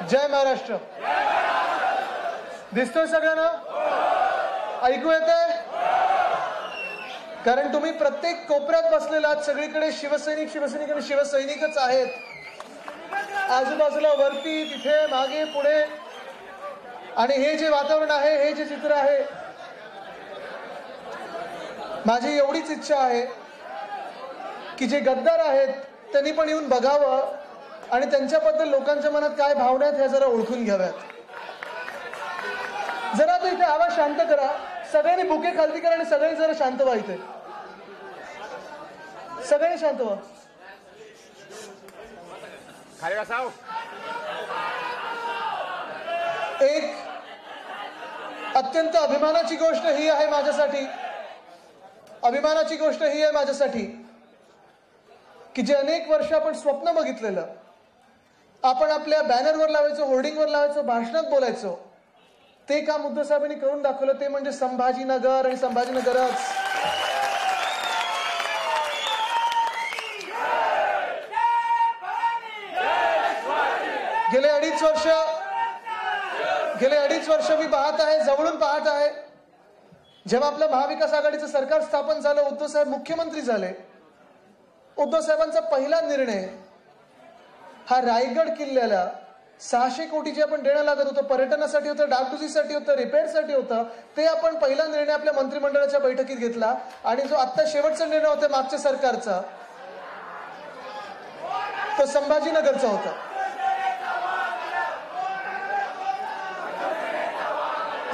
जय महाराष्ट्र. दिसतोय सगळ्यांना? ऐकू येतंय? कारण तुम्ही प्रत्येक कोपऱ्यात बसलेला सगळीकडे शिवसैनिक शिवसैनिक आणि शिवसैनिकच आहेत. आजूबाजूला वरती तिथे मागे पुढे. आणि हे जे वातावरण आहे, हे जे चित्र आहे, माझी एवढीच इच्छा आहे की जे गद्दार आहेत त्यांनी पण येऊन बघावं आणि त्यांच्याबद्दल लोकांच्या मनात काय भावना आहेत हे जरा ओळखून घ्याव्यात. जरा तो इथे आवाज शांत करा. सगळ्यांनी बुके खालती करा आणि सगळे जरा शांत व्हा. इथे सगळे शांत व्हा. एक अत्यंत अभिमानाची गोष्ट ही आहे माझ्यासाठी, अभिमानाची गोष्ट ही आहे माझ्यासाठी की जे अनेक वर्ष आपण स्वप्न बघितलेलं, आपण आपल्या बॅनरवर लावायचो, होर्डिंगवर लावायचो, भाषणात बोलायचो, ते काम उद्धव साहेबांनी करून दाखवलं. ते म्हणजे संभाजीनगर आणि संभाजीनगरच. गेले अडीच वर्ष मी पाहत आहे, जवळून पाहत आहे. जेव्हा आपलं महाविकास आघाडीचं सरकार स्थापन झालं, उद्धव साहेब मुख्यमंत्री झाले, उद्धव साहेबांचा पहिला निर्णय हा रायगड किल्ल्याला 600 कोटी जे आपण देणं लागत होतं, पर्यटनासाठी होतं, डागडुजीसाठी होतं, रिपेअरसाठी होतं, ते आपण पहिला निर्णय आपल्या मंत्रिमंडळाच्या बैठकीत घेतला. आणि जो आता शेवटचा निर्णय होता मागच्या सरकारचा, तो संभाजीनगरचा होता.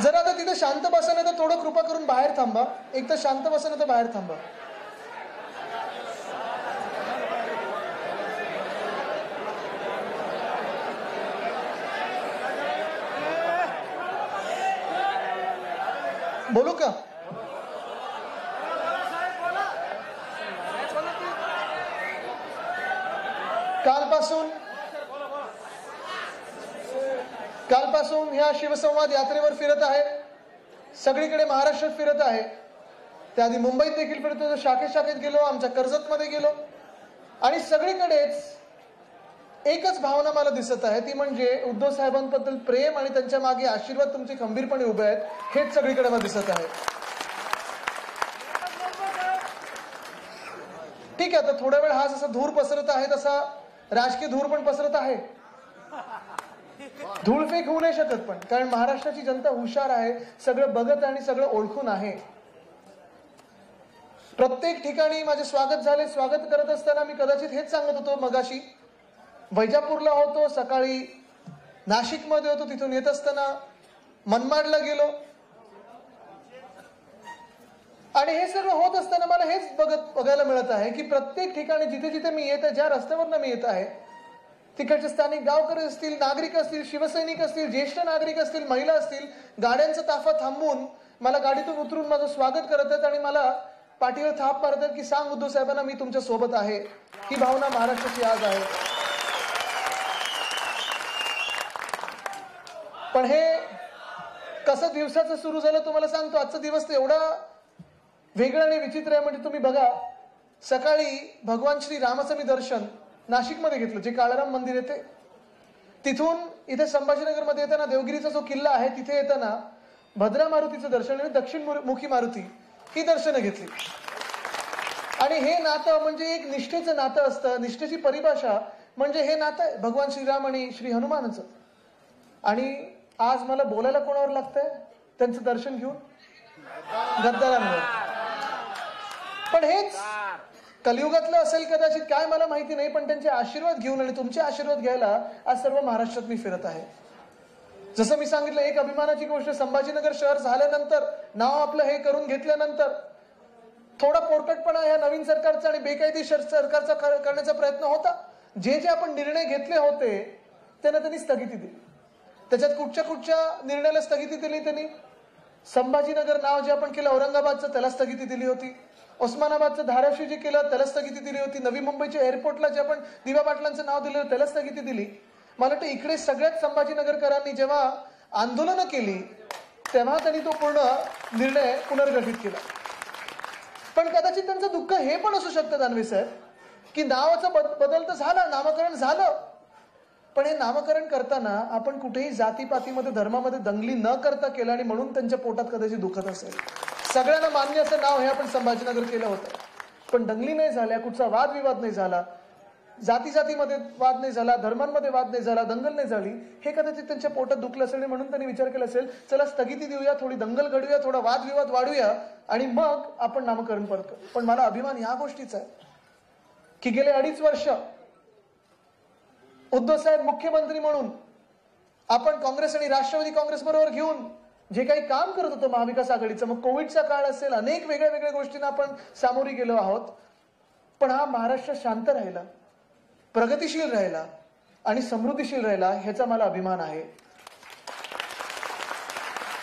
जरा आता तिथे शांत बसा, नाही तर थोडं कृपा करून बाहेर थांबा. एक तर शांत बसा, नाही तर बाहेर थांबा. बोलू का? कालपासून ह्या शिवसंवाद यात्रेवर फिरत आहे, सगळीकडे महाराष्ट्रात फिरत आहे. त्याआधी मुंबईत देखील फिरत होतो, शाखेत गेलो, आमच्या कर्जतमध्ये गेलो, आणि सगळीकडेच एकच भावना मला दिसत आहे, ती म्हणजे उद्धव साहेबांबद्दल प्रेम आणि त्यांच्या मागे आशीर्वाद तुमचे खंबीरपणे उभे आहेत, हेच सगळीकडे मला दिसत आहे. ठीक आहे, आता थोडा वेळ हा जसा धूर पसरत आहे तसा राजकीय धूर पण पसरत आहे. धूळफेक होऊ नाही शकत पण, कारण महाराष्ट्राची जनता हुशार आहे, सगळं बघत आणि सगळं ओळखून आहे. प्रत्येक ठिकाणी माझे स्वागत झाले. स्वागत करत असताना मी कदाचित हेच सांगत होतो मगाशी. वैजापूरला होतो, सकाळी नाशिकमध्ये होतो, तिथून येत असताना मनमाडला गेलो, आणि हे सगळं होत असताना मला हेच बघायला मिळत आहे की प्रत्येक ठिकाणी जिथे जिथे मी येत आहे, ज्या रस्त्यावरनं मी येत आहे, तिकडचे स्थानिक गावकरी असतील, नागरिक असतील, शिवसैनिक असतील, ज्येष्ठ नागरिक असतील, महिला असतील, गाड्यांचा ताफा थांबवून मला गाडीतून उतरून माझं स्वागत करत आहेत आणि मला पाठीवर थाप मारत आहेत की सांग उद्धव साहेबांना मी तुमच्या सोबत आहे. ही भावना महाराष्ट्राची आज आहे. पण हे कसं दिवसाचं सुरू झालं तुम्हाला सांगतो. आजचा दिवस तर एवढा वेगळा आणि विचित्र आहे, म्हणजे तुम्ही बघा, सकाळी भगवान श्री रामाचं मी दर्शन नाशिकमध्ये घेतलं, जे काळाराम मंदिर येते, तिथून इथे संभाजीनगरमध्ये येताना देवगिरीचा जो किल्ला आहे तिथे येताना भद्रा मारुतीचं दर्शन आणि दक्षिणमुखी मारुती ही दर्शनं घेतली. आणि हे नातं म्हणजे एक निष्ठेचं नातं असतं. निष्ठेची परिभाषा म्हणजे हे नातं आहे भगवान श्रीराम आणि श्री हनुमानाचं. आणि आज मला बोलायला कोणावर लागतंय? त्यांचं दर्शन घेऊन गद्दारांवर. पण हेच कलियुगातलं असेल कदाचित, काय मला माहिती नाही, पण त्यांचे आशीर्वाद घेऊन आणि तुमचे आशीर्वाद घ्यायला आज सर्व महाराष्ट्रात मी फिरत आहे. जसं मी सांगितलं, एक अभिमानाची गोष्ट, संभाजीनगर शहर झाल्यानंतर, नाव आपलं हे करून घेतल्यानंतर थोडा पोरकटपणा या नवीन सरकारचा आणि बेकायदेशीर सरकारचा करण्याचा प्रयत्न होता. जे जे आपण निर्णय घेतले होते त्यांना त्यांनी स्थगिती दिली. त्याच्यात कुठच्या निर्णयाला स्थगिती दिली त्यांनी? संभाजीनगर नाव जे आपण केलं औरंगाबादचं, त्याला स्थगिती दिली होती. उस्मानाबादचं धाराशिव जे केलं त्याला स्थगिती दिली होती. नवी मुंबईच्या एअरपोर्टला जे आपण दिवा पाटलांचं नाव दिलं त्याला स्थगिती दिली. मला वाटतं इकडे सगळ्याच संभाजीनगरकरांनी जेव्हा आंदोलनं केली तेव्हा त्यांनी तो पूर्ण निर्णय पुनर्गठित केला. पण कदाचित त्यांचं दुःख हे पण असू शकतं दानवे साहेब की नावाचा बदल तर झाला, नामकरण झालं, पण हे नामकरण करताना आपण कुठेही जातीपातीमध्ये धर्मामध्ये दंगली न करता केलं आणि म्हणून त्यांच्या पोटात कदाचित दुखत असेल. सगळ्यांना मान्य असं नाव हे आपण संभाजीनगर केलं होतं, पण दंगली नाही झाल्या, कुठचा वादविवाद नाही झाला, जातीजातीमध्ये वाद नाही झाला, धर्मांमध्ये वाद नाही झाला, दंगल नाही झाली. हे कदाचित त्यांच्या पोटात दुखलं असेल म्हणून त्यांनी विचार केला असेल, चला स्थगिती देऊया, थोडी दंगल घडूया, थोडा वादविवाद वाढूया आणि मग आपण नामकरण परत करू. पण मला अभिमान ह्या गोष्टीचा आहे की गेले 2.5 वर्ष उद्धव साहेब मुख्यमंत्री म्हणून आपण काँग्रेस आणि राष्ट्रवादी काँग्रेस बरोबर घेऊन जे काही काम करत होतो महाविकास आघाडीचं, मग कोविडचा काळ असेल, अनेक वेगळ्या वेगळ्या गोष्टींना आपण सामोरी गेलो आहोत, पण हा महाराष्ट्र शांत राहिला, प्रगतिशील राहिला आणि समृद्धीशील राहिला, ह्याचा मला अभिमान आहे.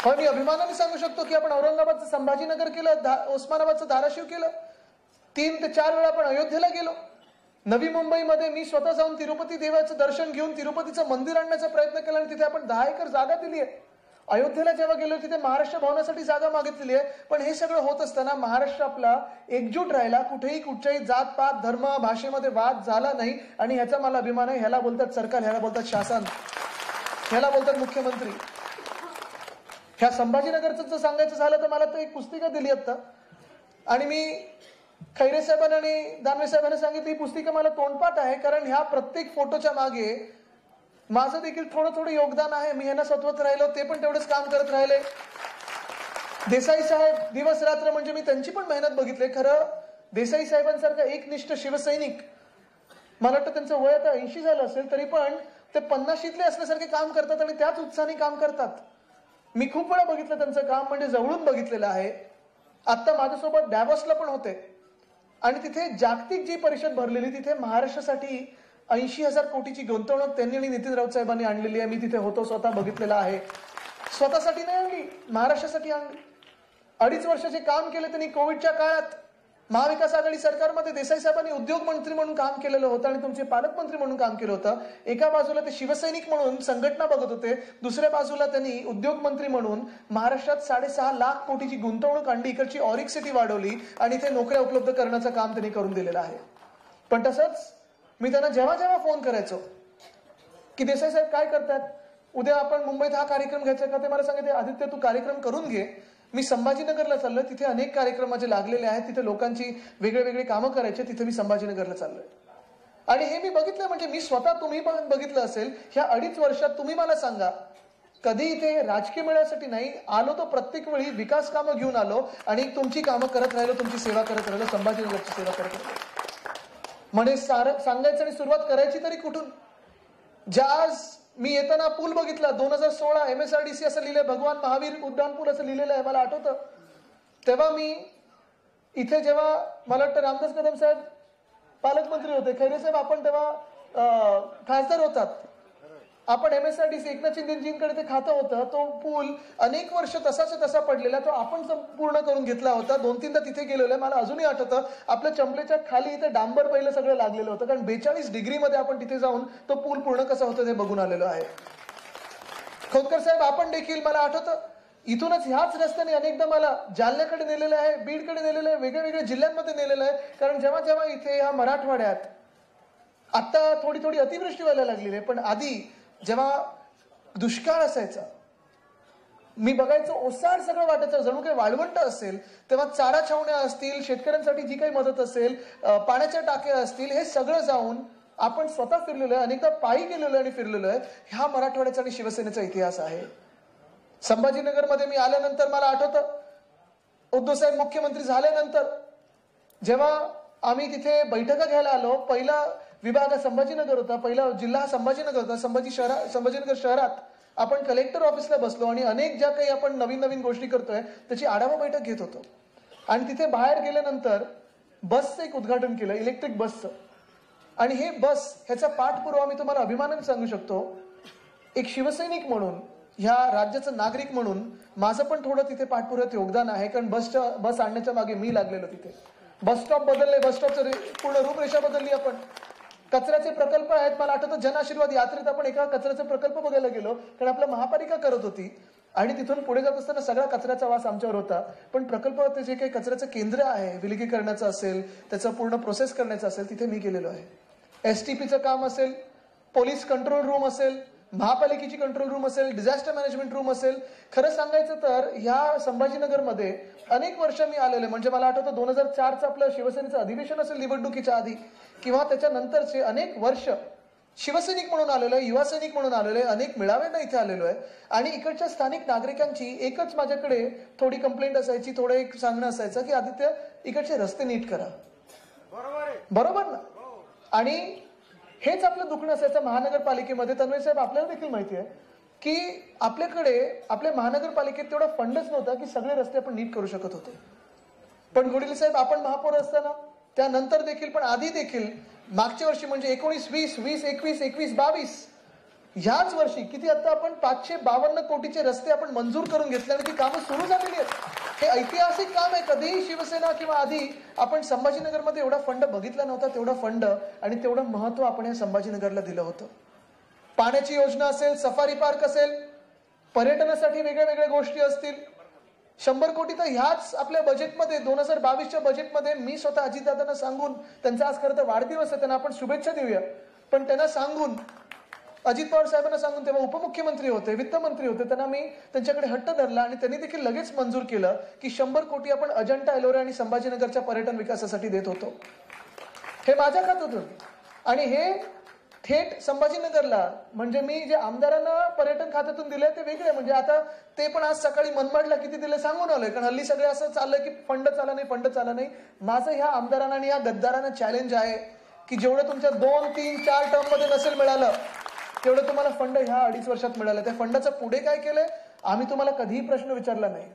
पण मी अभिमानाने सांगू शकतो की आपण औरंगाबादचं संभाजीनगर केलं, उस्मानाबादचं धाराशिव केलं, 3 ते 4 वेळा आपण अयोध्येला गेलो. नवी मुंबईमध्ये मी स्वतः जाऊन तिरुपती देवाचं दर्शन घेऊन तिरुपतीचं मंदिर आणण्याचा प्रयत्न केला आणि तिथे आपण 10 एकर जागा दिली आहे. अयोध्येला जेव्हा गेलो तिथे महाराष्ट्र भवनासाठी जागा मागितलेली आहे. पण हे सगळं होत असताना महाराष्ट्र आपला एकजूट राहिला, कुठेही कुठच्याही जातपात धर्म भाषेमध्ये वाद झाला नाही आणि ह्याचा मला अभिमान आहे. ह्याला बोलतात सरकार, ह्याला बोलतात शासन, ह्याला बोलतात मुख्यमंत्री. ह्या संभाजीनगरचं जर सांगायचं झालं तर मला तर एक पुस्तिका दिली आता आणि मी खैरे साहेबांना आणि दानवे साहेबांना सांगितलं ही पुस्तिका मला तोंडपाठ आहे, कारण ह्या प्रत्येक फोटोच्या मागे माझं देखील थोडं थोडं योगदान आहे. मी यांना सत्वत राहिलो, ते पण तेवढंच काम करत राहिले. देसाई साहेब दिवस रात्र म्हणजे मी त्यांची पण मेहनत बघितली. खरं देसाई साहेबांसारखा एकनिष्ठ शिवसैनिक, मला वाटतं त्यांचं वय आता 80 झालं असेल, तरी पण ते 50शीतले असल्यासारखे काम करतात आणि त्याच उत्साहाने काम करतात. मी खूप वेळा बघितलं त्यांचं काम, म्हणजे जवळून बघितलेलं आहे. आता माझ्यासोबत डॅव्हॉसला पण होते आणि तिथे जागतिक जी परिषद भरलेली, तिथे महाराष्ट्रासाठी 80,000 कोटीची गुंतवणूक त्यांनी आणि नितीन राऊत साहेबांनी आणलेली आहे. मी तिथे होतो, स्वतः बघितलेला आहे. स्वतःसाठी नाही आणली, महाराष्ट्रासाठी आणली. 2.5 वर्षाचे काम केले त्यांनी. कोविडच्या काळात महाविकास आघाडी सरकारमध्ये देसाई साहेबांनी उद्योग मंत्री म्हणून काम केलेलं होतं आणि तुमचे पालकमंत्री म्हणून काम केलं होतं. एका बाजूला ते शिवसैनिक म्हणून संघटना बघत होते, दुसऱ्या बाजूला त्यांनी उद्योग मंत्री म्हणून महाराष्ट्रात 6.5 लाख कोटीची गुंतवणूक आणली, इकडची ऑरिक सिटी वाढवली आणि इथे नोकऱ्या उपलब्ध करण्याचं काम त्यांनी करून दिलेलं आहे. पण तसंच मी त्यांना जेव्हा जेव्हा फोन करायचो की देसाई साहेब काय करतात, उद्या आपण मुंबईत हा कार्यक्रम घ्यायचा का, ते मला सांगितले आदित्य तू कार्यक्रम करून घे, मी संभाजीनगरला चाललोय, तिथे अनेक कार्यक्रम माझे लागलेले आहेत, तिथे लोकांची वेगळे वेगळे कामं करायचे, तिथे मी संभाजीनगरला चाललोय. आणि हे मी बघितलं, म्हणजे मी स्वतः, तुम्ही पण बघितलं असेल, ह्या 2.5 वर्षात तुम्ही मला सांगा, कधी इथे राजकीय मिळण्यासाठी नाही आलो, तो प्रत्येक वेळी विकास कामं घेऊन आलो आणि तुमची कामं करत राहिलो, तुमची सेवा करत राहिलो, संभाजीनगरची सेवा करत राहिलो. म्हणजे सांगायचं आणि सुरुवात करायची तरी कुठून. ज्या आज मी येताना पूल बघितला 2016 MSRDC असं लिहिलंय, भगवान महावीर उड्डाण पूल असं लिहिलेलं आहे, मला आठवतं. तेव्हा मी इथे जेव्हा मला वाटतं रामदास कदम साहेब पालकमंत्री होते, खैरे साहेब आपण तेव्हा खासदार होतात, आपण MSRDC एकनाथ शिंदेजींकडे ते खातं होतं, तो पूल अनेक वर्ष तसाच तसा पडलेला, तो आपण पूर्ण करून घेतला होता. 2-3दा तिथे गेलेलो आहे. मला अजूनही आठवतं आपल्या चंपलेच्या खाली इथे डांबर पहिलं सगळं लागलेलं होतं, कारण 42 डिग्रीमध्ये आपण तिथे जाऊन तो पूल पूर्ण कसा होतं ते बघून आलेलो आहे. खोतकर साहेब आपण देखील, मला आठवतं इथूनच ह्याच रस्त्याने अनेकदा मला जालन्याकडे नेलेलं आहे, बीडकडे नेलेलं आहे, वेगळ्या वेगळ्या जिल्ह्यांमध्ये नेलेलं आहे. कारण जेव्हा जेव्हा इथे ह्या मराठवाड्यात आता थोडी थोडी अतिवृष्टी व्हायला लागलेली आहे, पण आधी जेव्हा दुष्काळ असायचा, मी बघायचो ओसाड सगळं वाटायचं, जणू काही वाळवंट असेल, तेव्हा चारा छावण्या असतील, शेतकऱ्यांसाठी जी काही मदत असेल, पाण्याच्या टाक्या असतील, हे सगळं जाऊन आपण स्वतः फिरलेलो आहे, अनेकदा पायी गेलेलो आणि फिरलेलो आहे. ह्या मराठवाड्याचा आणि शिवसेनेचा इतिहास आहे. संभाजीनगरमध्ये मी आल्यानंतर मला आठवतं उद्धव साहेब मुख्यमंत्री झाल्यानंतर जेव्हा आम्ही तिथे बैठका घ्यायला आलो, पहिला विभाग संभाजीनगर होता, पहिला जिल्हा संभाजीनगर होता. संभाजीनगर शहरात आपण कलेक्टर ऑफिसला बसलो आणि अनेक ज्या काही आपण नवीन नवीन गोष्टी करतोय त्याची आढावा बैठक घेत होतो. आणि तिथे बाहेर गेल्यानंतर बसचं एक उद्घाटन केलं, इलेक्ट्रिक बसचं. आणि हे बस ह्याचा पाठपुरावा मी तुम्हाला अभिमानाने सांगू शकतो, एक शिवसैनिक म्हणून, ह्या राज्याचं नागरिक म्हणून माझं पण थोडं तिथे पाठपुराव्यात योगदान आहे. कारण बस आणण्याच्या मागे मी लागलेलो. तिथे बस स्टॉप बदलले, बस स्टॉपचं पूर्ण रूपरेषा बदलली. आपण कचऱ्याचे प्रकल्प आहेत, मला आठवतं जनआशीर्वाद यात्रेत आपण एका कचऱ्याचा प्रकल्प बघायला गेलो, कारण आपल्या महापालिका करत होती आणि तिथून पुढे जात असताना सगळा कचऱ्याचा वास आमच्यावर होता. पण प्रकल्पात जे काही कचऱ्याचं केंद्र आहे, विलगीकरणाचं असेल, त्याचं पूर्ण प्रोसेस करण्याचं असेल, तिथे मी गेलेलो आहे. STPचं काम असेल, पोलीस कंट्रोल रूम असेल, महापालिकेची कंट्रोल रूम असेल, डिझास्टर मॅनेजमेंट रूम असेल. खरं सांगायचं तर ह्या संभाजीनगरमध्ये अनेक वर्ष मी आलेले, म्हणजे मला आठवतं 2004चं आपलं शिवसेनेचं अधिवेशन असेल निवडणुकीच्या आधी किंवा त्याच्यानंतरचे अनेक वर्ष शिवसैनिक म्हणून आलेलो आहे, युवा सैनिक म्हणून आलेलो आहे, अनेक मेळाव्यांना इथे आलेलो आहे. आणि इकडच्या स्थानिक नागरिकांची एकच माझ्याकडे थोडी कंप्लेंट असायची, थोडं एक सांगणं असायचं की आदित्य इकडचे रस्ते नीट करा. बरोबर ना. आणि हेच आपलं दुखणं असायचं महानगरपालिकेमध्ये. तन्मय साहेब, आपल्याला देखील माहिती आहे की आपल्याकडे आपल्या महानगरपालिकेत तेवढा फंडच नव्हता की सगळे रस्ते आपण नीट करू शकत होतो. पण घोडेले साहेब, आपण महापौर असताना, त्यानंतर देखील, पण आधी देखील मागच्या वर्षी म्हणजे 19, 20, 20, 21, 21, 22 ह्याच वर्षी किती, आता आपण 552 कोटीचे रस्ते आपण मंजूर करून घेतले आणि ती कामं सुरू झालेली आहेत. हे ऐतिहासिक काम आहे. कधीही शिवसेना किंवा आधी आपण संभाजीनगरमध्ये एवढा फंड बघितला नव्हता. तेवढा फंड आणि तेवढं महत्व आपण या संभाजीनगरला दिलं होतं. पाण्याची योजना असेल, सफारी पार्क असेल, पर्यटनासाठी वेगळ्या वेगळ्या गोष्टी असतील. 100 कोटी तर ह्याच आपल्या बजेटमध्ये 2022च्या बजेटमध्ये मी स्वतः अजितदादांना सांगून, त्यांचा आज खरं तर वाढदिवस आहे, त्यांना आपण शुभेच्छा देऊया, पण त्यांना सांगून, अजित पवार साहेबांना सांगून, तेव्हा उपमुख्यमंत्री होते, वित्तमंत्री होते, त्यांना मी त्यांच्याकडे हट्ट धरला आणि त्यांनी देखील लगेच मंजूर केलं की 100 कोटी आपण अजंठा, एलोरा आणि संभाजीनगरच्या पर्यटन विकासासाठी देत होतो. हे माझ्या खात्यातून. आणि हे थेट संभाजीनगरला, म्हणजे मी जे आमदारांना पर्यटन खात्यातून दिले ते वेगळे, म्हणजे आता ते पण आज सकाळी मनमाडला किती दिले सांगून आलोय, कारण हल्ली सगळे असं चाललंय की फंड चाला नाही, फंड चाला नाही. माझं ह्या आमदारांना आणि या गद्दारांना चॅलेंज आहे की जेवढं तुमच्या 2, 3, 4 टर्म मध्ये नसेल मिळालं तेवढं तुम्हाला फंड ह्या 2.5 वर्षात मिळालं. त्या फंडाचं पुढे काय केलंय आम्ही तुम्हाला कधीही प्रश्न विचारला नाही.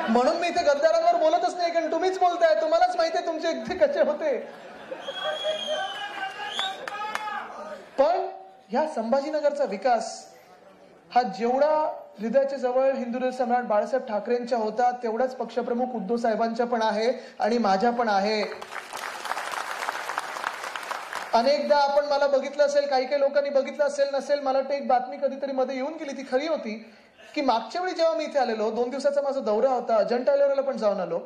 म्हणून मी इथे गद्दारांवर बोलतच नाही, कारण तुम्हीच बोलताय, तुम्हालाच माहिती आहे तुमचे एकटे कसे होते. पण ह्या संभाजीनगरचा विकास हा जेवढा हृदयाच्या जवळ हिंदू सम्राट बाळासाहेब ठाकरेंच्या होता, तेवढाच पक्षप्रमुख उद्धव साहेबांच्या पण आहे आणि माझ्या पण आहे. अनेकदा आपण मला बघितलं असेल, काही काही लोकांनी बघितलं असेल, नसेल, मला वाटतं एक बातमी कधीतरी मध्ये येऊन गेली, ती खरी होती की मागच्या वेळी जेव्हा मी इथे आलेलो, 2 दिवसाचा माझा दौरा होता, अजंठा एलोराला पण जाऊन आलो,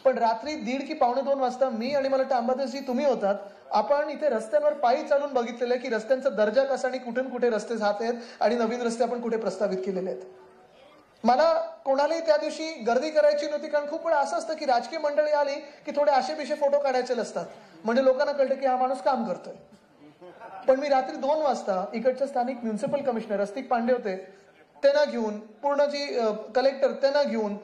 पण रात्री 1:30 की 1:45 वाजता मी आणि मला वाटतं अंबादासजी तुम्ही होतात, आपण इथे रस्त्यांवर पायी चालून बघितलेलं आहे की रस्त्यांचा दर्जा कसा आणि कुठून कुठे रस्ते जात आहेत आणि नवीन रस्ते आपण कुठे प्रस्तावित केलेले आहेत. मला कोणालाही त्या दिवशी गर्दी करायची नव्हती, कारण खूप वेळा असं असतं की राजकीय मंडळी आली की थोडे आशेपिशे फोटो काढायचे असतात, म्हणजे लोकांना कळतं की हा माणूस काम करतोय. पण मी रात्री 2 वाजता इकडच्या स्थानिक म्युन्सिपल कमिशनर अस्तिक पांडे होते, त्यांना घेऊन, पूर्ण जी कलेक्टर त्यांना घेऊन,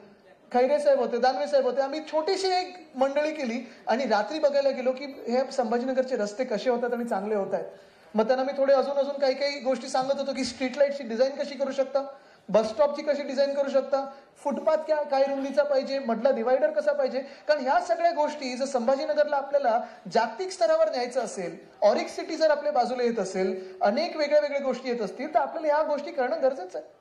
खैरे साहेब होते, दानवे साहेब होते, आम्ही छोटीशी एक मंडळी केली आणि रात्री बघायला गेलो की हे संभाजीनगरचे रस्ते कसे होतात आणि चांगले होत आहेत. मग त्यांना मी थोडे अजून काही काही गोष्टी सांगत होतो की स्ट्रीट लाईटची डिझाईन कशी करू शकता, बस स्टॉपची कशी डिझाईन करू शकता, फुटपाथ काय रुंदीचा पाहिजे, मधला डिवायडर कसा पाहिजे. कारण ह्या सगळ्या गोष्टी जर संभाजीनगरला आपल्याला जागतिक स्तरावर न्यायचं असेल, ऑरिक सिटी जर आपल्या बाजूला येत असेल, अनेक वेगळ्या वेगळ्या गोष्टी येत असतील, तर आपल्याला ह्या गोष्टी करणं गरजेचं आहे.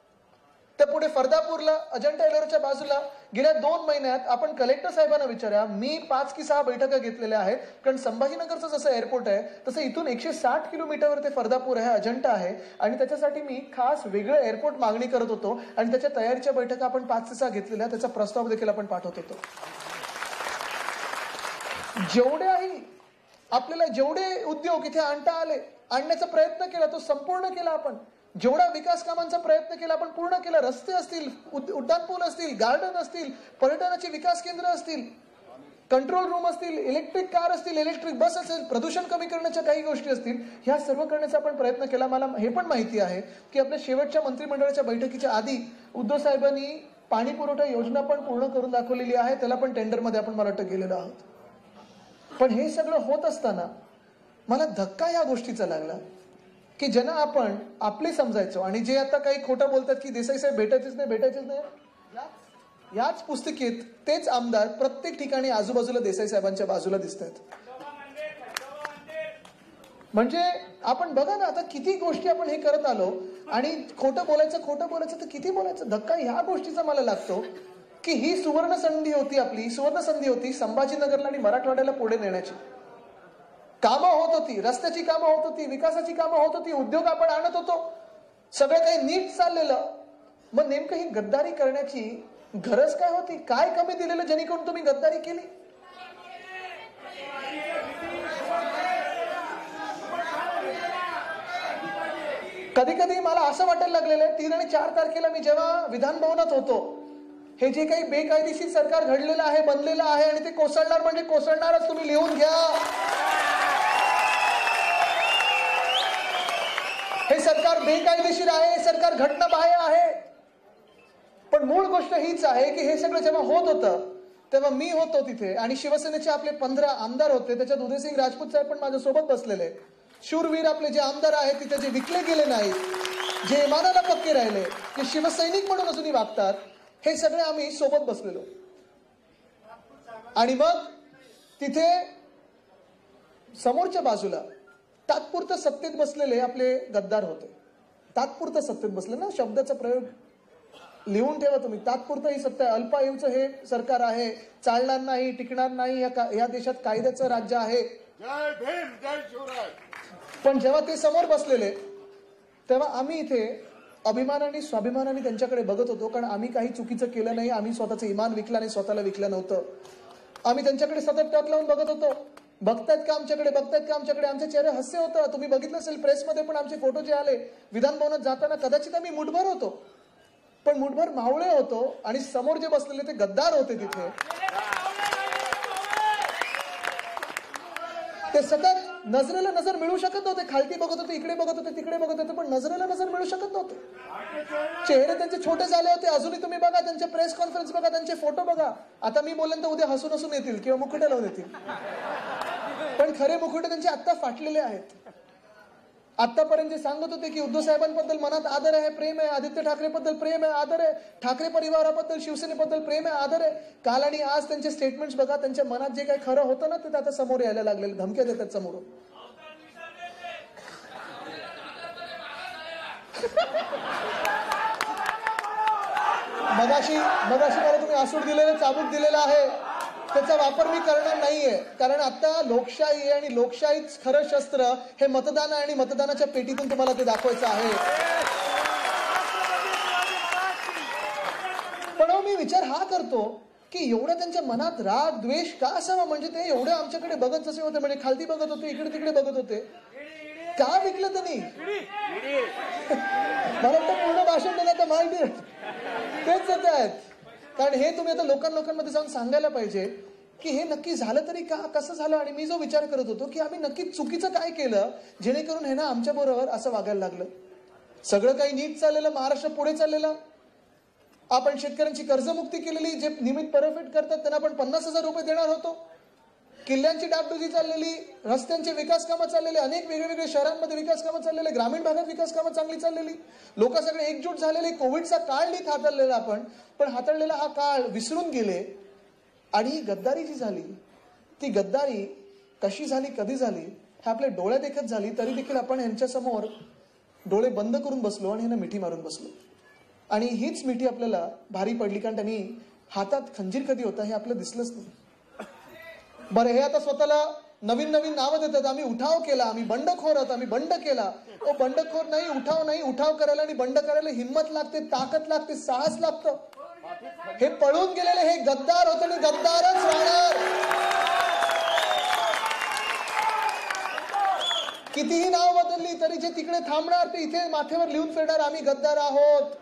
त्या पुढे फरदापूरला, अजंठा एलोराच्या बाजूला गेल्या 2 महिन्यात आपण कलेक्टर साहेबांना विचारा, मी 5 की 6 बैठका घेतलेल्या आहेत. कारण संभाजीनगरचं जसं एअरपोर्ट आहे तसं इथून 160 किलोमीटरवर ते फरदापूर आहे, अजंठा आहे, आणि त्याच्यासाठी मी खास वेगळं एअरपोर्ट मागणी करत होतो आणि त्याच्या तयारीच्या बैठका आपण 5 ते 6 घेतलेल्या, त्याचा प्रस्ताव देखील आपण पाठवत होतो. जेवढ्याही आपल्याला जेवढे उद्योग इथे आणण्याचा प्रयत्न केला तो संपूर्ण केला आपण. जेवढा विकास कामांचा प्रयत्न केला आपण पूर्ण केला. रस्ते असतील, उड्डाणपूल असतील, गार्डन असतील, पर्यटनाची विकास केंद्र असतील, कंट्रोल रूम असतील, इलेक्ट्रिक कार असतील, इलेक्ट्रिक बस असेल, प्रदूषण कमी करण्याच्या काही गोष्टी असतील, ह्या सर्व करण्याचा आपण प्रयत्न केला. मला हे पण माहिती आहे की आपल्या शेवटच्या मंत्रिमंडळाच्या बैठकीच्या आधी उद्धव साहेबांनी पाणी पुरवठा योजना पण पूर्ण करून दाखवलेली आहे. त्याला पण टेंडरमध्ये आपण मला वाटतं गेलेलो आहोत. पण हे सगळं होत असताना मला धक्का ह्या गोष्टीचा लागला की ज्यांना आपण आपले समजायचो आणि जे आता काही खोटं बोलतात की देसाई साहेब भेटायचेच नाही, याच पुस्तिकेत तेच आमदार प्रत्येक ठिकाणी आजूबाजूला देसाई साहेबांच्या बाजूला दिसत आहेत. म्हणजे आपण बघा ना, आता किती गोष्टी आपण हे करत आलो आणि खोटं बोलायचं तर किती बोलायचं. धक्का ह्या गोष्टीचा मला लागतो की ही सुवर्ण संधी होती संभाजीनगरला आणि मराठवाड्याला पुढे नेण्याची. कामं होत होती, रस्त्याची कामं होत होती, विकासाची कामं होत होती, उद्योग आपण आणत होतो, सगळं काही नीट चाललेलं. मग नेमकं ही गद्दारी करण्याची गरज काय होती? काय कमी दिलेलं जेणेकरून तुम्ही गद्दारी केली? कधी कधी मला असं वाटायला लागलेलं आहे 3 आणि 4 तारखेला मी जेव्हा विधान भवनात होतो, हे जे काही बेकायदेशीर सरकार घडलेलं आहे, बनलेलं आहे आणि ते कोसळणार म्हणजे कोसळणारच, तुम्ही लिहून घ्या. हे सरकार बेकायदेशीर आहे, हे सरकार घटनाबाह्य आहे. पण मूळ गोष्ट हीच आहे की हे सगळं जेव्हा होत होतं तेव्हा मी होतो तिथे आणि शिवसेनेचे आपले 15 आमदार होते. त्याच्यात उदयसिंग राजपूत साहेब पण माझ्यासोबत बसलेले. शूरवीर आपले जे आमदार आहेत तिथे, जे विकले गेले नाही, जे इमानाला पक्के राहिले, जे शिवसैनिक म्हणून अजूनही वागतात, हे सगळे आम्ही सोबत बसलेलो. आणि मग तिथे समोरच्या बाजूला तात्पुरतं सत्तेत बसलेले आपले गद्दार होते. तात्पुरतं सत्तेत बसले ना, शब्दाचा प्रयोग लिहून ठेवा तुम्ही. तात्पुरतं ही सत्ता, अल्पायुचं हे सरकार आहे, चालणार नाही, टिकणार नाही, या देशात कायद्याचं राज्य आहे. जय भीम, जय शिवराय. पण जेव्हा ते समोर बसलेले तेव्हा आम्ही इथे अभिमानाने, स्वाभिमानाने त्यांच्याकडे बघत होतो, कारण आम्ही काही चुकीचं केलं नाही. आम्ही स्वतःचं इमान विकलं नाही, स्वतःला विकलं नव्हतं. आम्ही त्यांच्याकडे सतत टक लावून बघत होतो. बघतायत का आमच्याकडे, बघतायत का आमच्याकडे. आमचे चेहरे हास्य होतं. तुम्ही बघितलं असेल प्रेसमध्ये पण आमचे फोटो जे आले विधान भवनात जाताना, कदाचित आम्ही मुठभर होतो, पण मुठभर मावळे होतो. आणि समोर जे बसलेले ते गद्दार होते. तिथे ते सतत नजरेला नजर मिळू शकत नव्हते. खालती बघत होते, इकडे बघत होते, तिकडे बघत होते, पण नजरेला नजर मिळू शकत नव्हते. चेहरे त्यांचे छोटे झाले होते. अजूनही तुम्ही बघा त्यांचे प्रेस कॉन्फरन्स बघा, त्यांचे फोटो बघा. आता मी बोलेन तर उद्या हसून हसून येतील किंवा मुकुटे लावून येतील, पण खरे मुकुटे त्यांचे आत्ता फाटलेले आहेत. आतापर्यंत जे सांगत होते की उद्धव साहेबांबद्दल मनात आदर आहे, प्रेम आहे, आदित्य ठाकरेबद्दल प्रेम आहे, आदर आहे, ठाकरे परिवाराबद्दल, शिवसेनेबद्दल प्रेम आहे, आदर आहे, काल आणि आज त्यांचे स्टेटमेंट्स बघा. त्यांच्या मनात जे काही खरं होतं ना, ते आता समोर यायला लागलेलं, धमक्या देतात समोरून. मगाशी मला तुम्ही आसूड दिलेलं, चाबूक दिलेला आहे, त्याचा वापर मी करणार नाहीये. कारण आता लोकशाही आहे आणि लोकशाहीच खरं शस्त्र हे मतदान आहे आणि मतदानाच्या पेटीतून तुम्हाला ते दाखवायचं आहे. पण मी विचार हा करतो की एवढं त्यांच्या मनात राग, द्वेष का असावा? म्हणजे ते एवढे आमच्याकडे बघत जसे होते, म्हणजे खालती बघत होते, इकडे तिकडे बघत होते, का विकलं त्यांनी? मला तर पूर्ण भाषण दिलं तर माहिती तेच येत आहेत. कारण हे तुम्ही आता लोकांमध्ये जाऊन सांगायला पाहिजे की हे नक्की झालं तरी का, कसं झालं. आणि मी जो विचार करत होतो की आम्ही नक्की चुकीचं काय केलं जेणेकरून हे ना आमच्या बरोबर असं वागायला लागलं. सगळं काही नीट चाललेलं, महाराष्ट्र पुढे चाललेलं, आपण शेतकऱ्यांची कर्जमुक्ती केलेली, जे नियमित परतफेड करतात त्यांना आपण 50,000 रुपये देणार होतो, किल्ल्यांची डागडुजी चाललेली, रस्त्यांचे विकास कामं चाललेले, अनेक वेगवेगळे शहरांमध्ये विकास कामं चाललेले, ग्रामीण भागात विकास कामं चांगली चाललेली, लोक सगळे एकजूट झालेले. कोविडचा काळ नीट हाताळलेला आपण, पण हाताळलेला हा काळ विसरून गेले. आणि गद्दारी जी झाली, ती गद्दारी कशी झाली, कधी झाली, हे आपल्या डोळ्यात देखत झाली. तरी देखील आपण यांच्यासमोर डोळे बंद करून बसलो आणि ह्यांना मिठी मारून बसलो. आणि हीच मिठी आपल्याला भारी पडली, कारण त्यांनी हातात खंजीर कधी होता हे आपल्याला दिसलंच नाही. बरं, हे आता स्वतःला नवीन नवीन नावं देतात. आम्ही उठाव केला, आम्ही बंडखोर आहोत, आम्ही बंड केला. ओ बंडखोर नाही, उठाव नाही. उठाव करायला आणि बंड करायला हिंमत लागते, ताकद लागते, साहस लागतं. हे पळून गेलेले हे गद्दार होते आणि गद्दारच राहणार. कितीही नाव बदलली तरी जे तिकडे थांबणार ते इथे माथ्यावर लिहून फिरणार, आम्ही गद्दार आहोत.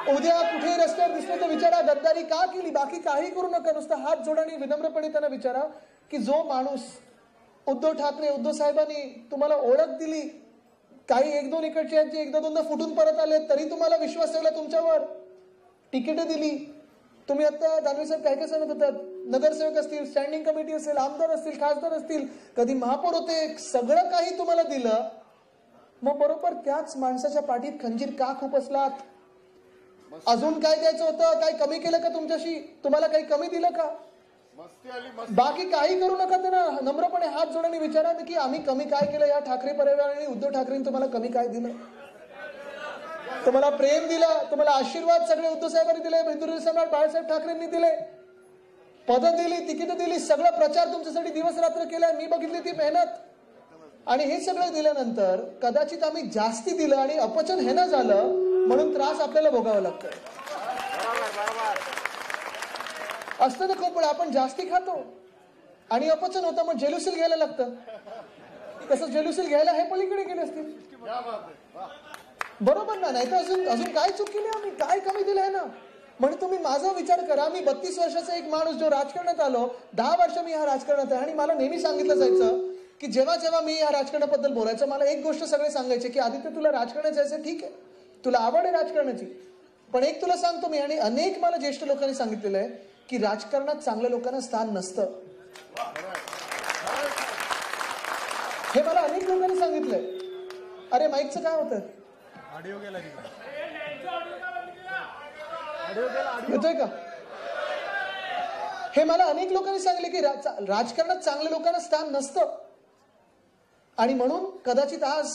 उद्या कुठे रस्त्यावर दिसले तर विचारा गद्दारी का केली. बाकी काही करू नका, नुसतं हात जोडा आणि विनम्रपणे त्यांना विचारा की जो माणूस उद्धव ठाकरे, उद्धव साहेबांनी तुम्हाला ओळख दिली, काही 1-2 इकडचे आहेत जे एकदा दोनदा फुटून परत आले, तरी तुम्हाला विश्वास ठेवला, तुमच्यावर तिकीटं दिली. तुम्ही आता दानवे साहेब काय काय सांगत होतात, नगरसेवक असतील, स्टँडिंग कमिटी असेल, आमदार असतील, खासदार असतील, कधी महापौर होते, सगळं काही तुम्हाला दिलं. मग बरोबर त्याच माणसाच्या पाठीत खंजीर का खूप असलात? अजून काय द्यायचं होतं? काय कमी केलं का तुमच्याशी? तुम्हाला काही कमी दिलं का? बाकी काही करू नका. त्यांना नम्रपणे हात जोडून विचारा की आम्ही कमी काय केलं या ठाकरे परिवाराने, उद्धव ठाकरेंनी तुम्हाला कमी काय दिलं? तुम्हाला प्रेम दिलं, तुम्हाला आशीर्वाद सगळे उद्धव साहेबांनी दिले, हिंदुस्थानी सम्राट बाळासाहेब ठाकरेंनी दिले, पदं दिली, तिकीटं दिली, सगळा प्रचार तुमच्यासाठी दिवस रात्र केलाय. मी बघितली ती मेहनत. आणि हे सगळं दिल्यानंतर कदाचित आम्ही जास्ती दिलं आणि अपचन हे ना झालं म्हणून त्रास आपल्याला भोगावा लागतो. असतं ना खूप वेळा आपण जास्ती खातो आणि अपचन होतं, मग जेलुसील घ्यायला लागतं. तसं जेलुसील घ्यायला हे पलीकडे गेले असतील. क्या बात है, वाह. बरोबर ना? नाही तर अजून अजून काय चूक केली आम्ही? काय कमी दिलं आहे ना? म्हणजे तुम्ही माझा विचार करा, मी 32 वर्षाचा एक माणूस जो राजकारणात आलो, 10 वर्ष मी ह्या राजकारणात आहे आणि मला नेहमी सांगितलं जायचं की जेव्हा जेव्हा मी या राजकारणाबद्दल बोलायचं, मला एक गोष्ट सगळे सांगायचे की आदित्य तुला राजकारणात जायचं ठीक आहे, तुला आवड आहे राजकारणाची, पण एक तुला सांगतो मी, आणि अनेक मला ज्येष्ठ लोकांनी सांगितलेलं आहे की राजकारणात चांगल्या लोकांना स्थान नसतं. हे मला अनेक लोकांनी सांगितलंय. अरे माईकचं काय होतं? येतोय का? हे मला अनेक लोकांनी सांगले की राजकारणात चांगल्या लोकांना स्थान नसतं, आणि म्हणून कदाचित आज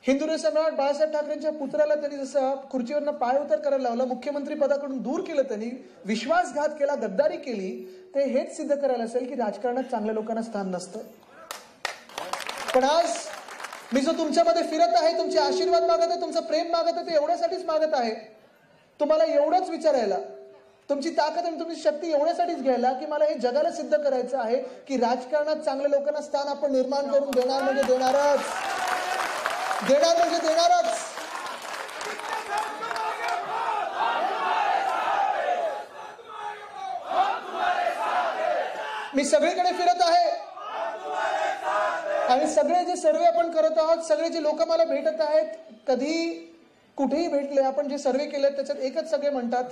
हिंदू सम्राट बाळासाहेब ठाकरेंच्या पुत्राला त्यांनी जसं खुर्चीवरनं पाय उतार करायला लावला, मुख्यमंत्री पदाकडून दूर केलं, त्यांनी विश्वासघात केला, गद्दारी केली, ते हेच सिद्ध करायला असेल की राजकारणात चांगल्या लोकांना स्थान नसतं. पण आज मी जो तुमच्यामध्ये फिरत आहे, तुमचे आशीर्वाद मागत आहे, तुमचं प्रेम मागत आहे, ते एवढ्यासाठीच मागत आहे, तुम्हाला एवढंच विचारायला, तुमची ताकद आणि तुमची शक्ती एवढ्यासाठीच घ्यायला की मला हे जगाला सिद्ध करायचं आहे की राजकारणात चांगल्या लोकांना स्थान आपण निर्माण करून देणार म्हणजे देणारच, देणार म्हणजे देणारच. मी सगळीकडे फिरत आहे आणि सगळे जे सर्वे आपण करत आहोत, सगळे जे लोक मला भेटत आहेत, कधी कुठेही भेटले, आपण जे सर्वे केले त्याच्यात एकच सगळे म्हणतात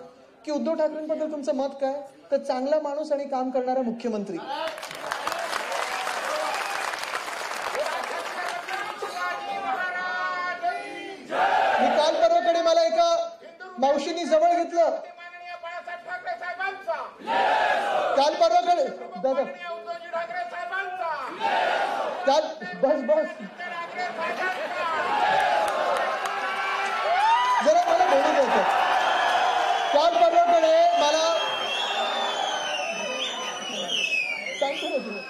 की उद्धव ठाकरेंबद्दल तुमचं मत काय? तर चांगला माणूस आणि काम करणारा मुख्यमंत्री. मी काल परवाकडे मला एका मावशीनी जवळ घेतलं, काल परवाकडे दादा काल बस बस जरा मला बोलू द्यायचं. काल परवाकडे मला सांगतो ना तुला,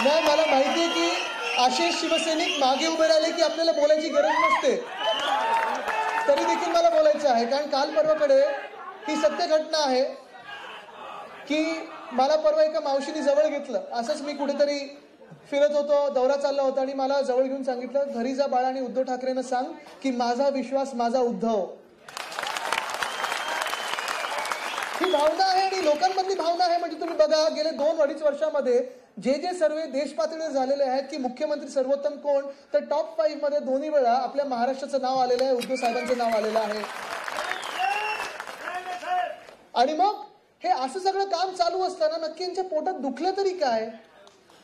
नाही मला माहितीये की आशिष शिवसैनिक मागे उभे राहिले की आपल्याला बोलायची गरज नसते, तरी देखील मला बोलायचं आहे. कारण काल परवाकडे ही सत्य घटना आहे की मला परवा एका मावशीने जवळ घेतलं, असंच मी कुठेतरी फिरत होतो, दौरा चालला होता, आणि मला जवळ घेऊन सांगितलं, घरी जा बाळा आणि उद्धव ठाकरेंना सांग की माझा विश्वास माझा उद्धव. ही भावना आहे आणि लोकांमधली भावना आहे. म्हणजे तुम्ही बघा, गेले 2-2.5 वर्षामध्ये जे जे सर्वे देश पातळीवर झालेले आहेत की मुख्यमंत्री सर्वोत्तम कोण, तर टॉप 5 मध्ये दोन्ही वेळा आपल्या महाराष्ट्राचं नाव आलेलं आहे, उद्धव साहेबांचं नाव आलेलं आहे. आणि मग हे असं सगळं काम चालू असताना नक्की यांच्या पोटात दुखलं तरी काय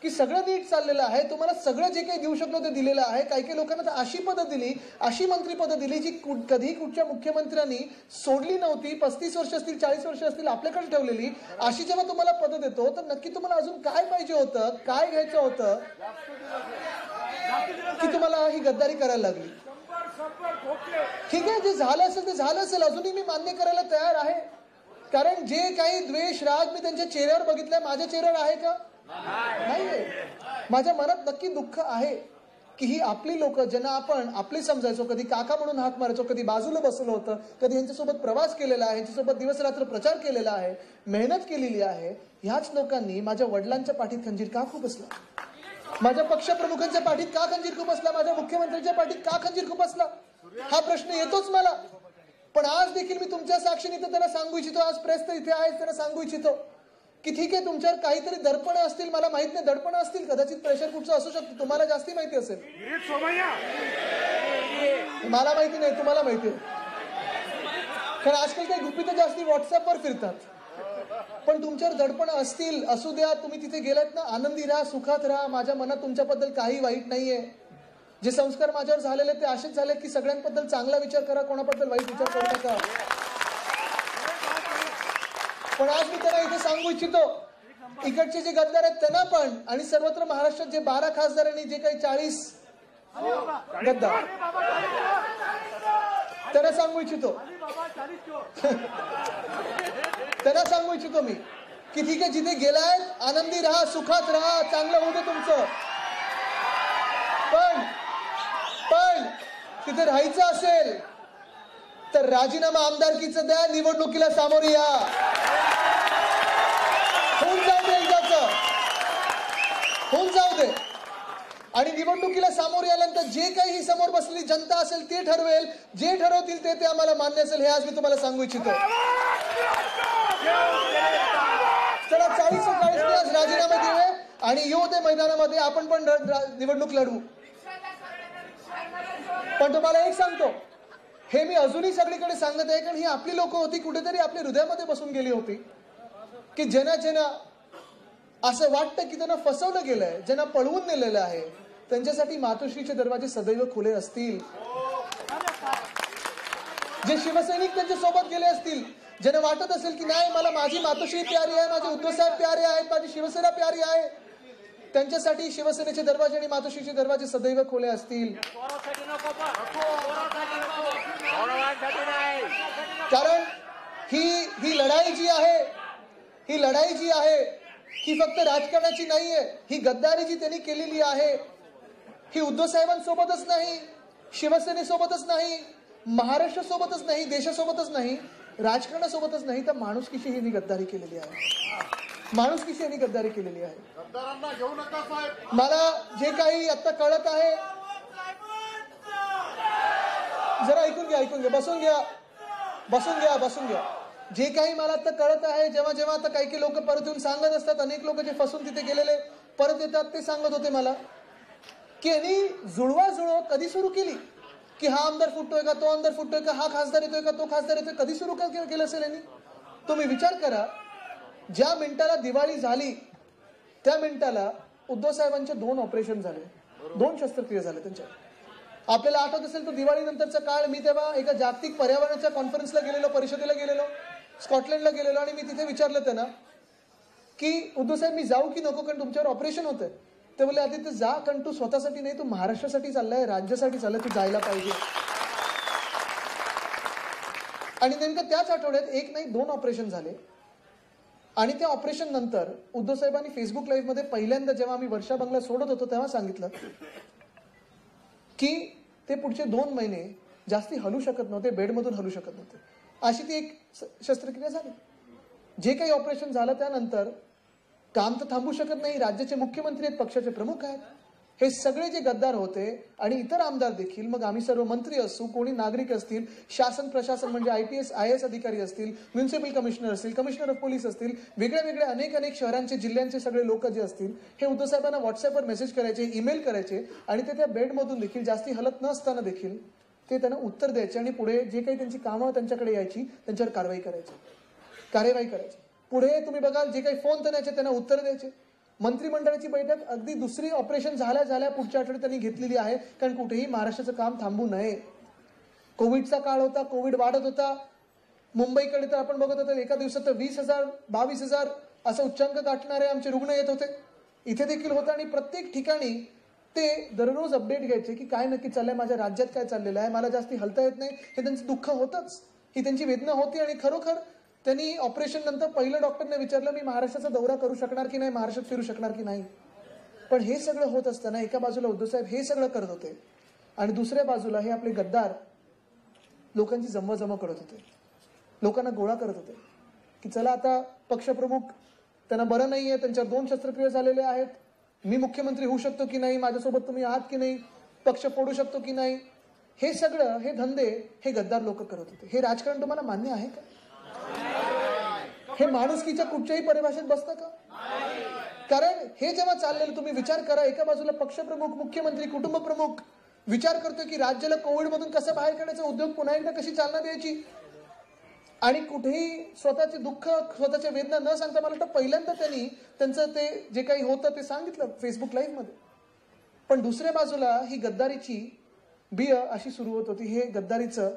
की सगळं नीट चाललेलं आहे, तुम्हाला सगळं जे काही देऊ शकलो ते दिलेलं आहे. काही काही लोकांना तर अशी पदं दिली, अशी मंत्रीपदं दिली जी कधी कुठच्या मुख्यमंत्र्यांनी सोडली नव्हती. 35 वर्ष असतील, 40 वर्ष असतील आपल्याकडे ठेवलेली अशी जेव्हा तुम्हाला पदं देतो, तर नक्की तुम्हाला अजून काय पाहिजे होतं, काय घ्यायचं होतं की तुम्हाला ही गद्दारी करायला लागली. ठीक आहे, जे झालं असेल ते झालं असेल, अजूनही मी मान्य करायला तयार आहे. कारण जे काही द्वेष, राग मी त्यांच्या चेहऱ्यावर बघितलाय, माझ्या चेहऱ्यावर आहे का? नाहीये. माझ्या मनात नक्की दुःख आहे की ही आपली लोक, ज्यांना आपण आपली समजायचो, कधी काका म्हणून हाक मारायचो, कधी बाजूला बसलो होतं, कधी यांच्यासोबत प्रवास केलेला आहे, यांच्यासोबत दिवस रात्र प्रचार केलेला आहे, मेहनत केलेली आहे, ह्याच लोकांनी माझ्या वडिलांच्या पाठीत खंजीर का खुपसला, माझ्या पक्षप्रमुखांच्या पाठीत का खंजीर खुपसला, माझ्या मुख्यमंत्र्यांच्या पाठीत का खंजीर खुपसला, हा प्रश्न येतोच मला. पण आज देखील मी तुमच्या साक्षीने तर त्यांना सांगू इच्छितो, आज प्रेस तर इथे आहे, त्यांना सांगू इच्छितो की ठीक आहे, तुमच्यावर काहीतरी दडपण असतील, मला माहित नाही, दडपण असतील, कदाचित प्रेशर कुठचं असू शकतं, तुम्हाला जास्ती माहिती असेल, मला माहिती नाही, तुम्हाला माहिती आहे. कारण आजकाल काही गुपितं जास्ती व्हॉट्सअपवर फिरतात. पण तुमच्यावर दडपण असतील, असू द्या, तुम्ही तिथे गेलात ना, आनंदी राहा, सुखात राहा, माझ्या मनात तुमच्याबद्दल काही वाईट नाहीये. जे संस्कार माझ्यावर झालेले ते असेच झाले की सगळ्यांबद्दल चांगला विचार करा, कोणाबद्दल वाईट विचार करू नका. पण आज मी त्यांना इथे सांगू इच्छितो, इकडचे जे गद्दार आहेत त्यांना पण, आणि सर्वत्र महाराष्ट्रात जे 12 खासदारांनी जे काही 40 गद्दार, त्यांना सांगू इच्छितो त्यांना सांगू इच्छितो मी की ठीक आहे, जिथे गेलाय आनंदी राहा, सुखात राहा, चांगलं होऊ दे तुमचं. पण तिथे राहायचं असेल तर राजीनामा आमदारकीचं द्या, निवडणुकीला सामोरे या. होऊन जाऊ दे एकदाचं, होऊन जाऊ दे. आणि निवडणुकीला सामोरे आल्यानंतर जे काही ही समोर बसलेली जनता असेल ते ठरवेल. जे ठरवतील ते आम्हाला मान्य असेल, हे आज मी तुम्हाला सांगू इच्छितो. चला 40-40 आज राजीनामे देऊया आणि येऊ दे मैदानामध्ये, आपण पण निवडणूक लढवू. पण तुम्हाला एक सांगतो, हे मी अजूनही सगळीकडे सांगत आहे, कारण ही आपली लोक होती, कुठेतरी आपल्या हृदयामध्ये बसून गेली होती, की ज्यांना असं वाटतं की त्यांना फसवलं गेलंय, ज्यांना पळवून नेलेलं आहे, त्यांच्यासाठी मातोश्रीचे दरवाजे सदैव खुले असतील. जे शिवसैनिक त्यांच्या सोबत गेले असतील, ज्यांना वाटत असेल की नाही मला माझी मातोश्री प्यारी आहे, माझे उद्धव साहेब प्यारे आहेत, माझी शिवसेना प्यारी आहे, त्यांच्यासाठी शिवसेनेचे दरवाजे आणि मातोश्रीचे दरवाजे सदैव खुले असतील. कारण ही लढाई जी आहे, ही लढाई जी आहे ही फक्त राजकारणाची नाहीये. ही गद्दारी जी त्यांनी केलेली आहे, ही उद्धव साहेबांसोबतच नाही, शिवसेनेसोबतच नाही, महाराष्ट्रासोबतच नाही, देशासोबतच नाही, राजकारणासोबतच नाही, तर माणुसकीशी यांनी गद्दारी केलेली आहे. माणुसकीशी यांनी गद्दारी केलेली आहे. गद्दारांना घेऊ नका साहेब. मला जे काही आता कळत आहे, जरा ऐकून घ्या, बसून घ्या. जे काही मला आता कळत आहे, जेव्हा आता काही लोक परत येऊन सांगत असतात, अनेक लोक जे फसून तिथे गेलेले परत येतात, ते सांगत होते मला की यांनी जुळवा कधी सुरू केली, की हा आमदार फुटतोय का, तो आमदार फुटतोय का, हा खासदार येतोय का, तो खासदार येतोय, कधी सुरू केलं असेल यांनी. तुम्ही विचार करा, ज्या मिनिटाला दिवाळी झाली त्या मिनिटाला उद्धव साहेबांचे 2 ऑपरेशन झाले, 2 शस्त्रक्रिया झाले त्यांच्या. आपल्याला आठवत असेल तो दिवाळी नंतरचा काळ, मी तेव्हा एका जागतिक पर्यावरणाच्या कॉन्फरन्सला गेलेलो, परिषदेला गेलेलो, स्कॉटलंडला गेलेलो, आणि मी तिथे विचारलं त्यांना की उद्धव साहेब मी जाऊ की नको, कारण तुमच्यावर ऑपरेशन होतंय. ते बोलले आदित्य जा, कारण तू स्वतःसाठी नाही, तू महाराष्ट्रासाठी चाललाय, राज्यासाठी चाललाय, तू जायला पाहिजे. आणि नेमकं त्याच आठवड्यात 1 नाही 2 ऑपरेशन झाले. आणि त्या ऑपरेशन नंतर उद्धव साहेबांनी फेसबुक लाईव्ह मध्ये पहिल्यांदा जेव्हा आम्ही वर्षा बंगला सोडत होतो तेव्हा सांगितलं की ते पुढचे 2 महिने जास्ती हलू शकत नव्हते, बेडमधून हलू शकत नव्हते. अशी ती एक शस्त्रक्रिया झाली. जे काही ऑपरेशन झालं त्यानंतर काम तर थांबू शकत नाही, राज्याचे मुख्यमंत्री आहेत, पक्षाचे प्रमुख आहेत, हे सगळे जे गद्दार होते आणि इतर आमदार देखील, मग आम्ही सर्व मंत्री असू, कोणी नागरिक असतील, शासन प्रशासन म्हणजे IPS IAS अधिकारी असतील, म्युन्सिपल कमिशनर असतील, कमिशनर ऑफ पोलीस असतील, वेगळ्या अनेक शहरांचे जिल्ह्यांचे सगळे लोक जे असतील, हे उद्धव साहेबांना व्हॉट्सअपवर मेसेज करायचे, ईमेल करायचे, आणि ते त्या बेडमधून देखील जास्ती हलत नसताना देखील ते त्यांना उत्तर द्यायचे आणि पुढे जे काही त्यांची कामं त्यांच्याकडे यायची त्यांच्यावर कार्यवाही करायची. पुढे तुम्ही बघाल जे काही फोन त्याचे त्यांना उत्तर द्यायचे. मंत्रिमंडळाची बैठक अगदी दुसरी ऑपरेशन झाल्या पुढच्या आठवड्यात त्यांनी घेतलेली आहे, कारण कुठेही महाराष्ट्राचं काम थांबू नये. कोविडचा काळ होता, कोविड वाढत होता. मुंबईकडे तर आपण बघत होतो एका दिवसात 20,000 22,000 असं उच्चांक गाठणारे आमचे रुग्ण येत होते. इथे देखील होतं आणि प्रत्येक ठिकाणी ते दररोज अपडेट घ्यायचे की काय नक्की चाललंय, माझ्या राज्यात काय चाललेलं आहे, मला जास्ती हलता येत नाही, हे त्यांचं दुःख होतंच, ही त्यांची वेदना होती. आणि खरोखर त्यांनी ऑपरेशन नंतर पहिलं डॉक्टरने विचारलं मी महाराष्ट्राचा दौरा करू शकणार की नाही, महाराष्ट्रात फिरू शकणार की नाही. पण हे सगळं होत असताना एका बाजूला उद्धव साहेब हे सगळं करत होते आणि दुसऱ्या बाजूला हे आपले गद्दार लोकांची जमवाजमव करत होते, लोकांना गोळा करत होते की चला आता पक्षप्रमुख त्यांना बरं नाहीये, त्यांच्यावर 2 शस्त्रक्रिया झालेल्या आहेत, मी मुख्यमंत्री होऊ शकतो की नाही, माझ्यासोबत तुम्ही आहात की नाही, पक्ष फोडू शकतो की नाही. हे सगळं हे धंदे हे गद्दार लोक करत होते. हे राजकारण तुम्हाला मान्य आहे का? हे माणुसकीच्या कुठच्याही परिभाषेत बसतं का? कारण हे जेव्हा चाललेलं तुम्ही विचार करा, एका बाजूला पक्षप्रमुख, मुख्यमंत्री, कुटुंब प्रमुख विचार करतोय की राज्याला कोविड मधून कसं बाहेर काढायचं, उद्योग पुन्हा एकदा कशी चालना द्यायची, आणि कुठेही स्वतःचे दुःख, स्वतःच्या वेदना न सांगता मला वाटतं पहिल्यांदा त्यांनी त्यांचं ते जे काही होतं ते सांगितलं फेसबुक लाईव्ह मध्ये. पण दुसऱ्या बाजूला ही गद्दारीची बिय अशी सुरू होत होती, हे गद्दारीचं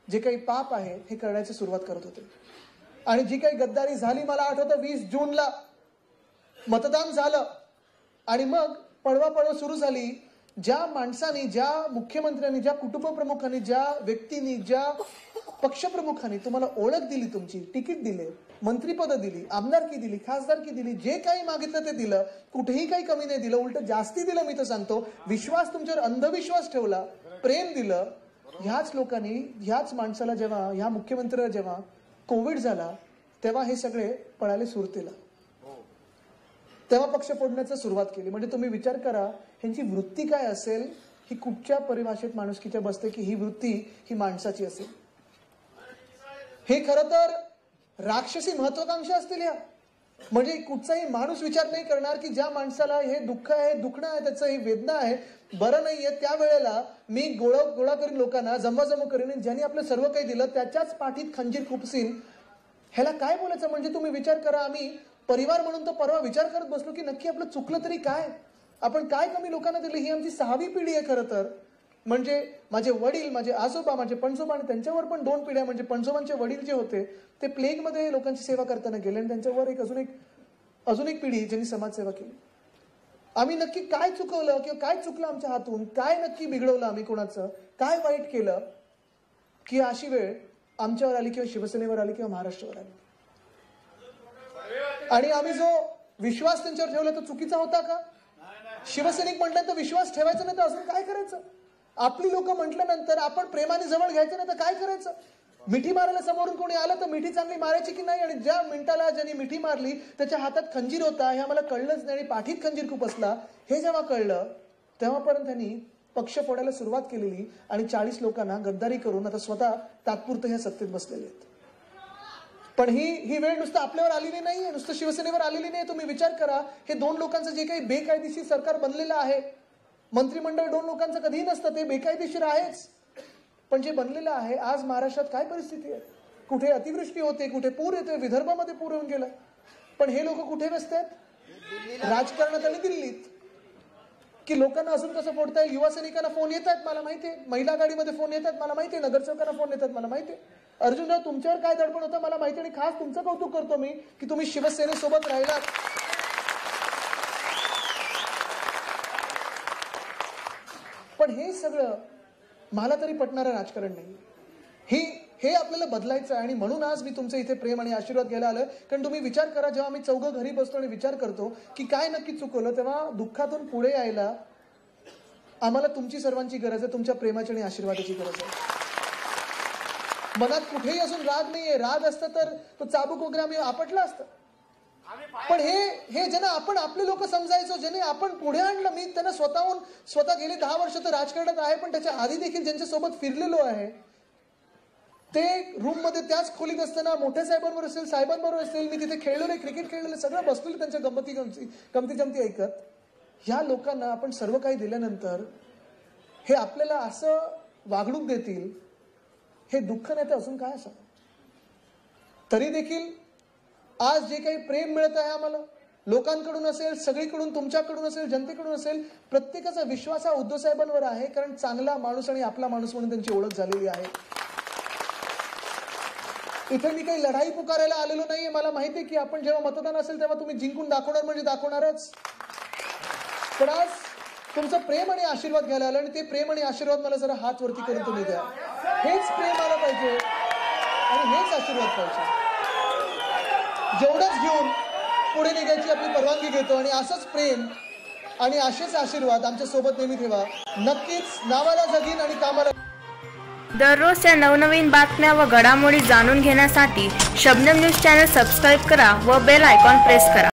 जे काही पाप आहे हे करण्याची सुरुवात करत होते. आणि जी काही गद्दारी झाली, मला आठवतं 20 जूनला मतदान झालं आणि मग पळवा सुरू झाली. ज्या माणसांनी, ज्या मुख्यमंत्र्यांनी, ज्या कुटुंब प्रमुखांनी, ज्या व्यक्तींनी, ज्या पक्षप्रमुखांनी तुम्हाला ओळख दिली, तुमची तिकीट दिले, मंत्रीपद दिली, आमदारकी दिली, खासदारकी दिली, जे काही मागितलं ते दिलं, कुठेही काही कमी नाही दिलं, उलट जास्ती दिलं. मी तर सांगतो, विश्वास तुमच्यावर अंधविश्वास ठेवला, प्रेम दिलं, ह्याच लोकांनी ह्याच माणसाला जेव्हा ह्या मुख्यमंत्र्याला जेव्हा कोविड झाला तेव्हा हे सगळे पळाले सुरतेला, तेव्हा पक्ष फोडण्याची सुरुवात केली. म्हणजे तुम्ही विचार करा ह्यांची वृत्ती काय असेल, ही कुठच्या परिभाषेत माणुसकीच्या बसते की ही वृत्ती ही माणसाची असेल. हे खरं तर राक्षसी महत्वाकांक्षा असतील ह्या. म्हणजे कुठचाही माणूस विचार नाही करणार की ज्या माणसाला हे दुःख आहे, दुखणं आहे, त्याचं ही वेदना आहे, बरं नाहीये, त्यावेळेला मी गोळा करीन लोकांना, जमवाजमव करीन, ज्यांनी आपलं सर्व काही दिलं त्याच्याच पाठीत खंजीर खुपसीन. ह्याला काय बोलायचं? म्हणजे तुम्ही विचार करा, आम्ही परिवार म्हणून तर परवा विचार करत बसलो की नक्की आपलं चुकलं तरी काय, आपण काय कमी लोकांना दिलं. ही आमची 6वी पिढी आहे खरं तर. म्हणजे माझे वडील, माझे आजोबा, माझे पणजोबा आणि त्यांच्यावर पण 2 पिढ्या, म्हणजे पणजोबांचे वडील जे होते ते प्लेगमध्ये लोकांची सेवा करताना गेले आणि त्यांच्यावर अजून एक पिढी ज्यांनी समाजसेवा केली. आम्ही नक्की काय चुकवलं किंवा काय चुकलं आमच्या हातून, काय नक्की बिघडवलं आम्ही, कोणाचं काय वाईट केलं की अशी वेळ आमच्यावर आली किंवा शिवसेनेवर आली किंवा महाराष्ट्रावर आली. आणि आम्ही जो विश्वास त्यांच्यावर ठेवला तो चुकीचा होता का? शिवसैनिक म्हटल्यानंतर विश्वास ठेवायचा नाही तर अजून काय करायचं? आपली लोक म्हटल्यानंतर आपण प्रेमाने जवळ घ्यायचं नाही तर काय करायचं? मिठी मारायला समोरून कोणी आलं तर मिठी चांगली मारायची की नाही? आणि ज्या मिनिटाला ज्यांनी मिठी मारली त्याच्या हातात खंजीर होता हे आम्हाला कळलंच नाही आणि पाठीत खंजीर खूप असला हे जेव्हा कळलं तेव्हापर्यंत त्यांनी पक्ष फोडायला सुरुवात केलेली आणि 40 लोकांना गद्दारी करून आता स्वतः तात्पुरतं ह्या सत्तेत बसलेले आहेत. पण ही वेळ नुसतं आपल्यावर आलेली नाहीये, नुसतं शिवसेनेवर आलेली नाही. तुम्ही विचार करा, हे 2 लोकांचं जे काही बेकायदेशीर सरकार बनलेलं आहे, मंत्रिमंडळ 2 लोकांचं कधीही नसतं, ते बेकायदेशीर आहेच. पण जे बनलेलं आहे आज महाराष्ट्रात काय परिस्थिती आहे? कुठे अतिवृष्टी होते, कुठे पूर येतोय, विदर्भामध्ये पूर येऊन गेला. पण हे लोक कुठे बसतात? राजकारणात आणि दिल्लीत. की लोकांना अजून कसं फोडता येईल? युवा सैनिकांना फोन येत आहेत मला माहितीये, महिला गाडीमध्ये फोन येतात मला माहितीये, नगरसेवकांना फोन येतात मला माहितीये. अर्जुनराव तुमच्यावर काय दडपण होतं मला माहिती आणि खास तुमचं कौतुक करतो मी की तुम्ही शिवसेनेसोबत राहिलात. पण हे सगळं मला तरी पटणारं राजकारण नाही. हे आपल्याला बदलायचं आहे आणि म्हणून आज मी तुमचे इथे प्रेम आणि आशीर्वाद घ्यायला आलोय. कारण तुम्ही विचार करा, जेव्हा आम्ही चौघं घरी बसतो आणि विचार करतो की काय नक्की चुकवलं, तेव्हा दुःखातून पुढे यायला आम्हाला तुमची सर्वांची गरज आहे, तुमच्या प्रेमाची आणि आशीर्वादाची गरज आहे. मनात कुठेही अजून राग नाहीये. राग असतं तर तो चाबूक वगैरे आम्ही आपटलं असतं. पण हे ज्यांना आपण आपले लोक समजायचो, ज्याने आपण पुढे आणलं, मी त्यांना स्वतः गेले 10 वर्ष तर राजकारणात आहे, पण त्याच्या आधी देखील ज्यांच्यासोबत फिरलेलो आहे, ते रूम मध्ये त्याच खोलीत असताना मोठ्या साहेबांबरोबर असेल, साहेबांबरोबर असेल, मी तिथे खेळलेले, क्रिकेट खेळलेले, सगळं बसलेलं त्यांच्या गमती जमती ऐकत. ह्या लोकांना आपण सर्व काही दिल्यानंतर हे आपल्याला असं वागणूक देतील, हे दुःख नाही तर अजून काय असं. तरी देखील आज जे काही प्रेम मिळत आहे आम्हाला लोकांकडून असेल, सगळीकडून, तुमच्याकडून असेल, जनतेकडून असेल, प्रत्येकाचा विश्वास हा उद्धव साहेबांवर आहे. कारण चांगला माणूस आणि आपला माणूस म्हणून त्यांची ओळख झालेली आहे. इथे मी काही लढाई पुकारायला आलेलो नाहीये. मला माहिती आहे की आपण जेव्हा मतदान असेल तेव्हा तुम्ही जिंकून दाखवणार म्हणजे दाखवणारच. पण आज तुमचं प्रेम आणि आशीर्वाद घ्यायला आलं आणि ते प्रेम आणि आशीर्वाद मला जरा हात वरती करून तुम्ही द्या. हेच प्रेम आलं पाहिजे आणि हेच आशीर्वाद पाहिजे. जेवढंच घेऊन पुढे निघायची आपली परवानगी घेतो आणि असंच प्रेम आणि असेच आशीर्वाद आमच्या सोबत नेहमी ठेवा. नक्कीच नावाला जगीन आणि कामाला. दररोजच्या नवनवीन बातम्या व घडामोडी जाणून घेण्यासाठी शबनम न्यूज चॅनल सबस्क्राईब करा व बेल आयकॉन प्रेस करा.